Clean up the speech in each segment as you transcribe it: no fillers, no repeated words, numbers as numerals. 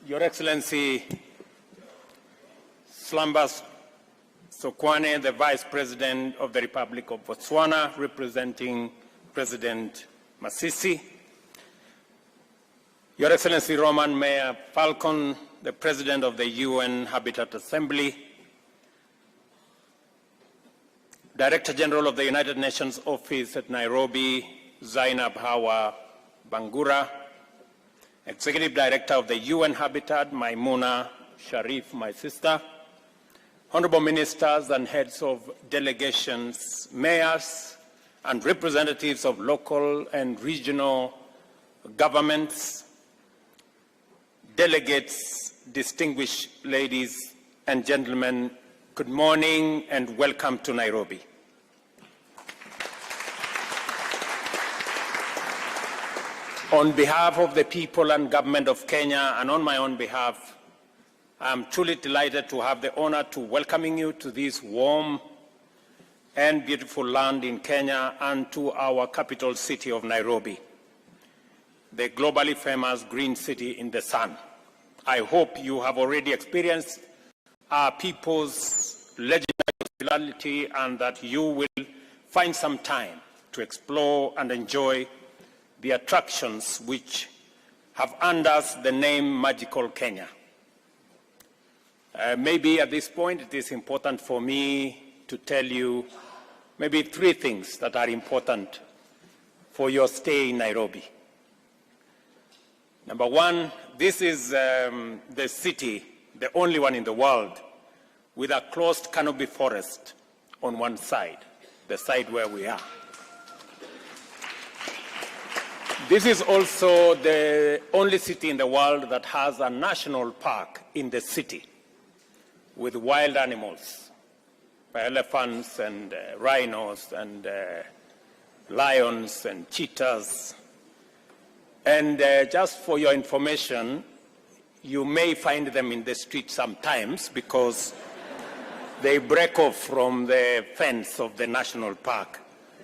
Your Excellency Slambas Sokwane, the Vice President of the Republic of Botswana, representing President Masisi. Your Excellency Roman Mayor Falcon, the President of the UN Habitat Assembly, Director General of the United Nations Office at Nairobi, Zainab Hawa Bangura, Executive Director of the UN Habitat, Maimuna Sharif, my sister, Honorable Ministers and Heads of Delegations, Mayors and representatives of local and regional governments, delegates, distinguished ladies and gentlemen, good morning and welcome to Nairobi. On behalf of the people and government of Kenya and on my own behalf, I am truly delighted to have the honor to welcoming you to this warm and beautiful land in Kenya and to our capital city of Nairobi, the globally famous green city in the sun. I hope you have already experienced our people's legendary hospitality and that you will find some time to explore and enjoy the attractions which have earned us the name Magical Kenya. Maybe at this point it is important for me to tell you maybe three things that are important for your stay in Nairobi. Number one, this is the city, the only one in the world, with a closed canopy forest on one side, the side where we are. This is also the only city in the world that has a national park in the city with wild animals, elephants and rhinos and lions and cheetahs. And just for your information, you may find them in the street sometimes because they break off from the fence of the national park.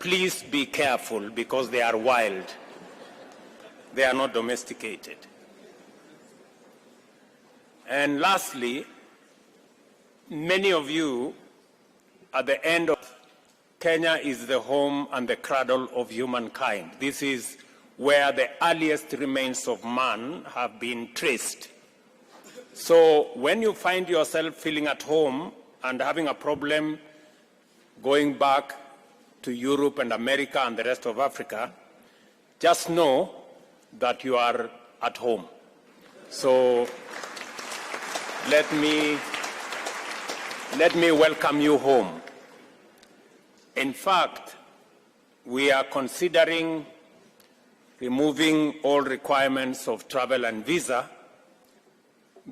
Please be careful because they are wild. They are not domesticated. And lastly, many of you, at the end of Kenya is the home and the cradle of humankind. This is where the earliest remains of man have been traced. So when you find yourself feeling at home and having a problem going back to Europe and America and the rest of Africa, just know that you are at home. So let me welcome you home. In fact, we are considering removing all requirements of travel and visa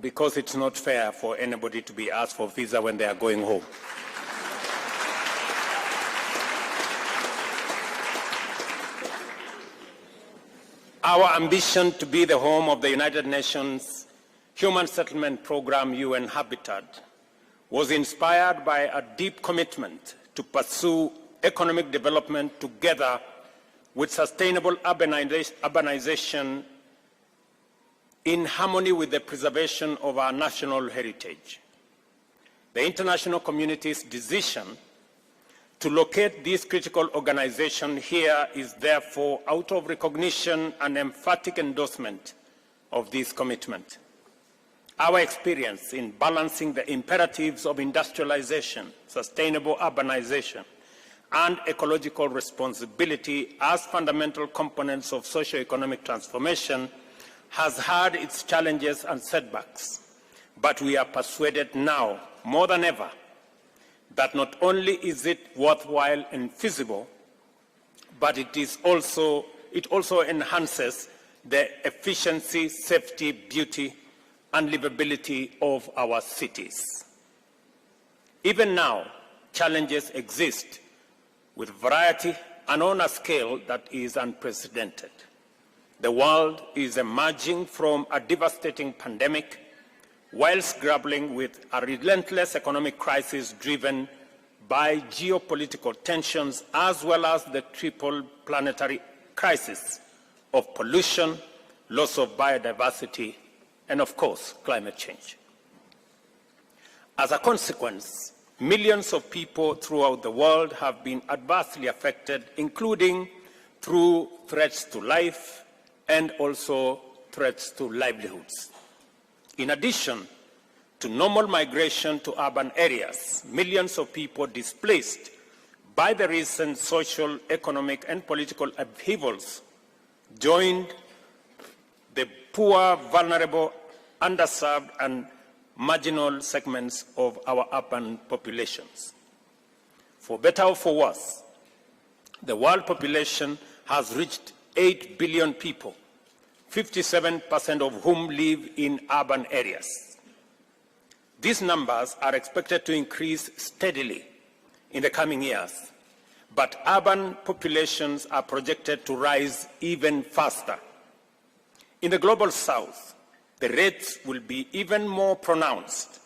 because it's not fair for anybody to be asked for visa when they are going home. Our ambition to be the home of the United Nations Human Settlement Program, UN Habitat, was inspired by a deep commitment to pursue economic development together with sustainable urbanization in harmony with the preservation of our national heritage. The international community's decision to locate this critical organization here is therefore out of recognition and emphatic endorsement of this commitment. Our experience in balancing the imperatives of industrialization, sustainable urbanization, and ecological responsibility as fundamental components of socio-economic transformation has had its challenges and setbacks. But we are persuaded now, more than ever, that not only is it worthwhile and feasible, but it also enhances the efficiency, safety, beauty, and livability of our cities. Even now, challenges exist with variety and on a scale that is unprecedented. The world is emerging from a devastating pandemic whilst grappling with a relentless economic crisis driven by geopolitical tensions as well as the triple planetary crisis of pollution, loss of biodiversity, and of course, climate change. As a consequence, millions of people throughout the world have been adversely affected, including through threats to life and also threats to livelihoods. In addition to normal migration to urban areas, millions of people displaced by the recent social, economic, and political upheavals joined the poor, vulnerable, underserved, and marginal segments of our urban populations. For better or for worse, the world population has reached 8 billion people, 57% of whom live in urban areas. These numbers are expected to increase steadily in the coming years, but urban populations are projected to rise even faster. In the global south, the rates will be even more pronounced,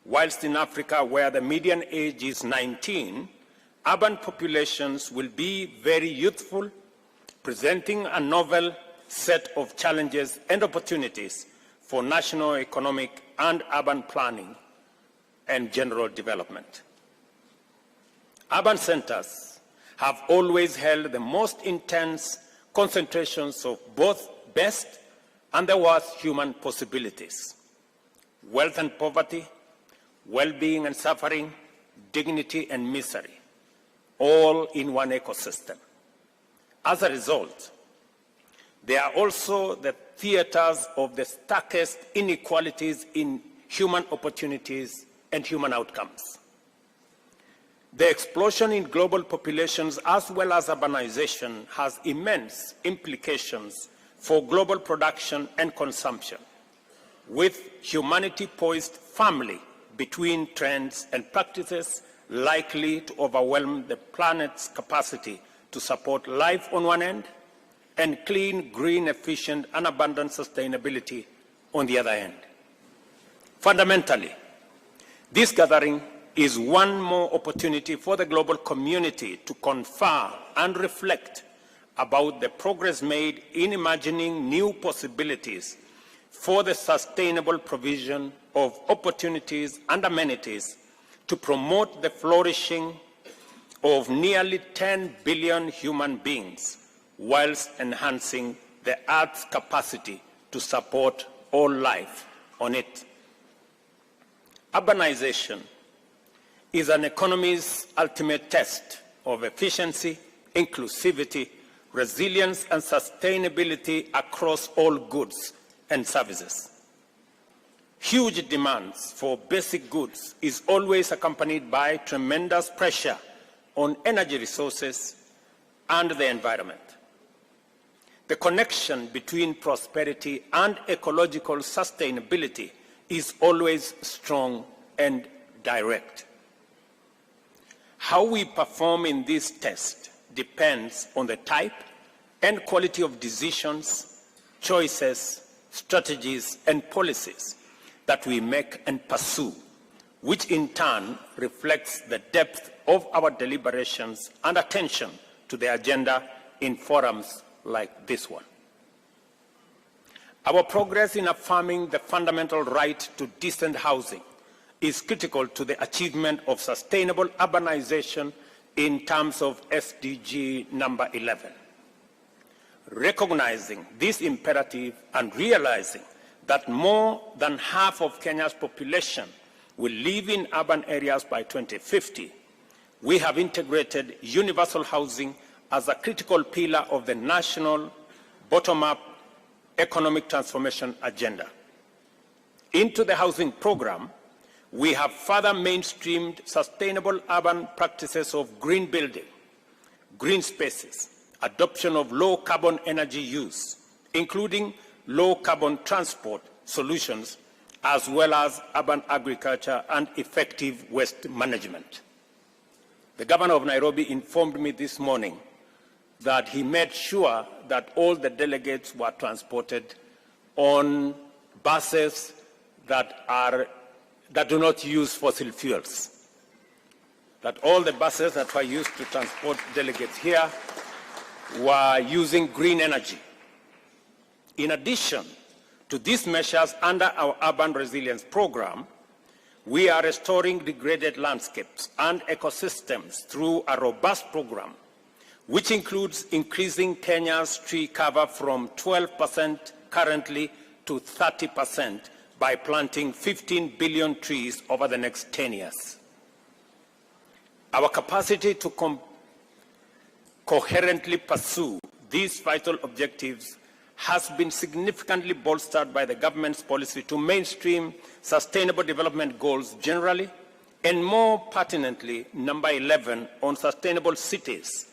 whilst in Africa, where the median age is 19, urban populations will be very youthful, presenting a novel set of challenges and opportunities for national economic and urban planning and general development. Urban centers have always held the most intense concentrations of both best and the worst human possibilities: wealth and poverty, well-being and suffering, dignity and misery, all in one ecosystem. As a result, they are also the theaters of the starkest inequalities in human opportunities and human outcomes. The explosion in global populations as well as urbanization has immense implications for global production and consumption, with humanity poised firmly between trends and practices likely to overwhelm the planet's capacity to support life on one end and clean, green, efficient, and abundant sustainability on the other end. Fundamentally, this gathering is one more opportunity for the global community to confer and reflect about the progress made in imagining new possibilities for the sustainable provision of opportunities and amenities to promote the flourishing of nearly 10 billion human beings, whilst enhancing the Earth's capacity to support all life on it. Urbanization is an economy's ultimate test of efficiency, inclusivity, resilience, and sustainability across all goods and services. Huge demands for basic goods is always accompanied by tremendous pressure on energy resources and the environment. The connection between prosperity and ecological sustainability is always strong and direct. How we perform in this test depends on the type and quality of decisions, choices, strategies, and policies that we make and pursue, which in turn reflects the depth of our deliberations and attention to the agenda in forums like this one. Our progress in affirming the fundamental right to decent housing is critical to the achievement of sustainable urbanization in terms of SDG number 11. Recognizing this imperative and realizing that more than half of Kenya's population will live in urban areas by 2050, we have integrated universal housing as a critical pillar of the national bottom-up economic transformation agenda. Into the housing program, we have further mainstreamed sustainable urban practices of green building, green spaces, adoption of low-carbon energy use, including low-carbon transport solutions, as well as urban agriculture and effective waste management. The governor of Nairobi informed me this morning that he made sure that all the delegates were transported on buses that do not use fossil fuels, that all the buses that were used to transport delegates here were using green energy. In addition To these measures under our urban resilience program, we are restoring degraded landscapes and ecosystems through a robust program, which includes increasing Kenya's tree cover from 12% currently to 30% by planting 15 billion trees over the next 10 years. Our capacity to coherently pursue these vital objectives has been significantly bolstered by the government's policy to mainstream sustainable development goals generally, and more pertinently, number 11 on sustainable cities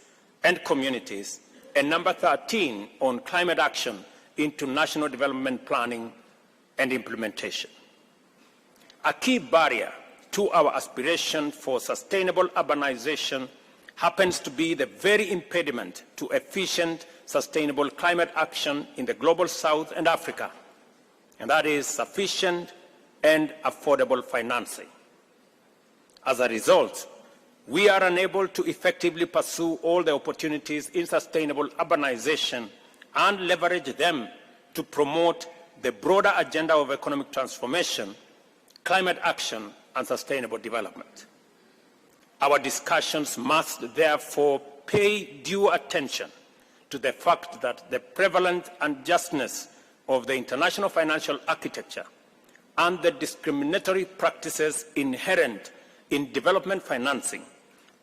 and communities, and number 13 on climate action into national development planning and implementation. A key barrier to our aspiration for sustainable urbanization happens to be the very impediment to efficient, sustainable climate action in the global South and Africa, and that is sufficient and affordable financing. As a result, we are unable to effectively pursue all the opportunities in sustainable urbanization and leverage them to promote the broader agenda of economic transformation, climate action, and sustainable development. Our discussions must therefore pay due attention to the fact that the prevalent unjustness of the international financial architecture and the discriminatory practices inherent in development financing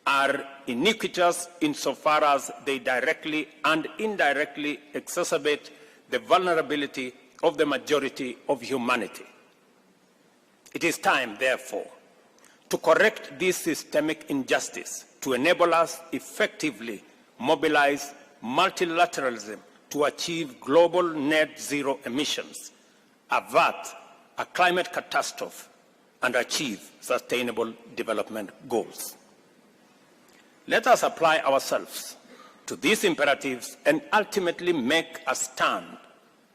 are iniquitous insofar as they directly and indirectly exacerbate the vulnerability of the majority of humanity. It is time, therefore, to correct this systemic injustice, to enable us effectively mobilize multilateralism to achieve global net zero emissions, avert a climate catastrophe, and achieve sustainable development goals. Let us apply ourselves to these imperatives and ultimately make a stand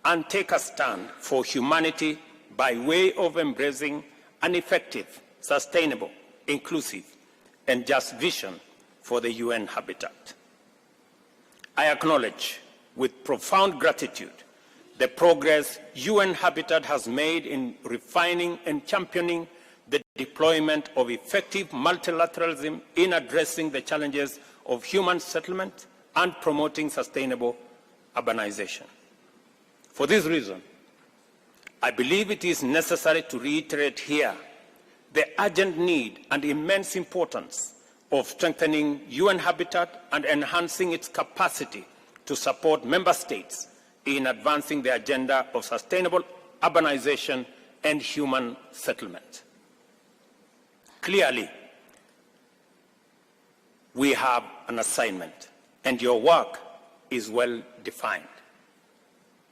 and take a stand for humanity by way of embracing an effective, sustainable, inclusive, and just vision for the UN habitat. I acknowledge with profound gratitude the progress UN Habitat has made in refining and championing the deployment of effective multilateralism in addressing the challenges of human settlement and promoting sustainable urbanization. For this reason, I believe it is necessary to reiterate here the urgent need and immense importance of strengthening UN Habitat and enhancing its capacity to support member states in advancing the agenda of sustainable urbanization and human settlement. Clearly, we have an assignment, and your work is well defined.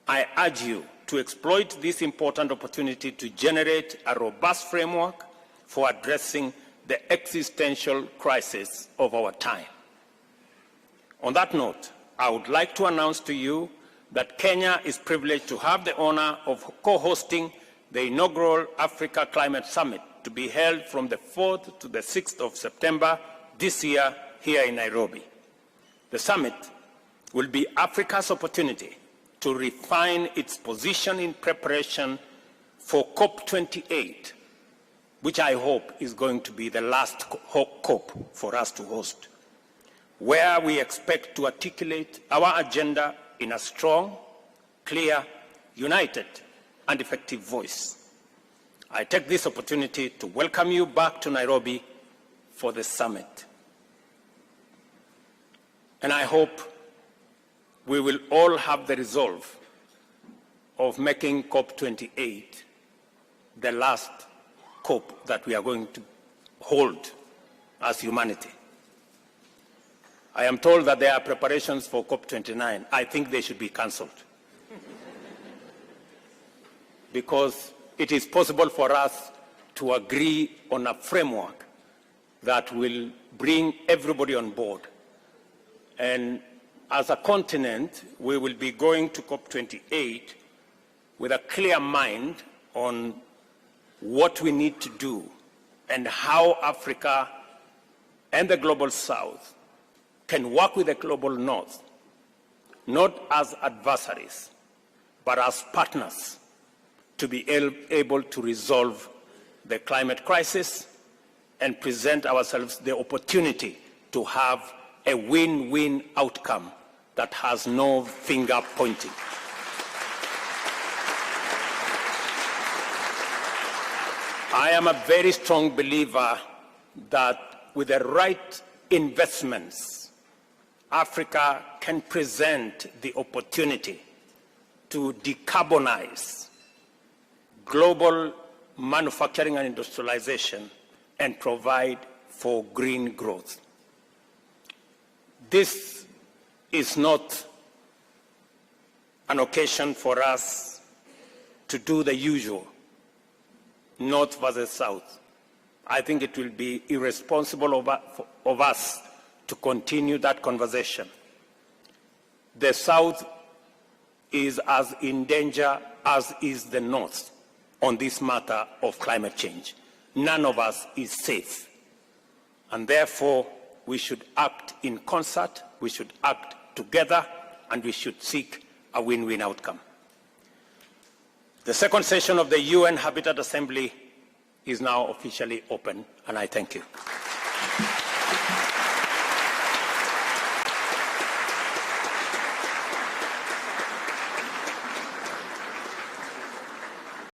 I urge you to exploit this important opportunity to generate a robust framework for addressing the existential crisis of our time. On that note, I would like to announce to you that Kenya is privileged to have the honor of co-hosting the inaugural Africa Climate Summit to be held from the 4th to the 6th of September this year here in Nairobi. The summit will be Africa's opportunity to refine its position in preparation for COP28, which I hope is going to be the last COP for us to host, where we expect to articulate our agenda in a strong, clear, united, and effective voice. I take this opportunity to welcome you back to Nairobi for the summit. And I hope we will all have the resolve of making COP28 the last COP that we are going to hold as humanity. I am told that there are preparations for COP29. I think they should be cancelled. Because it is possible for us to agree on a framework that will bring everybody on board. And as a continent, we will be going to COP28 with a clear mind on what we need to do and how Africa and the Global South can work with the Global North, not as adversaries, but as partners to be able to resolve the climate crisis and present ourselves the opportunity to have a win-win outcome that has no finger pointing. I am a very strong believer that with the right investments, Africa can present the opportunity to decarbonize global manufacturing and industrialization and provide for green growth. This is not an occasion for us to do the usual, North versus South. I think it will be irresponsible of us to continue that conversation. The South is as in danger as is the North on this matter of climate change. None of us is safe. And therefore, we should act in concert, we should act together, and we should seek a win-win outcome. The second session of the UN Habitat Assembly is now officially open, and I thank you.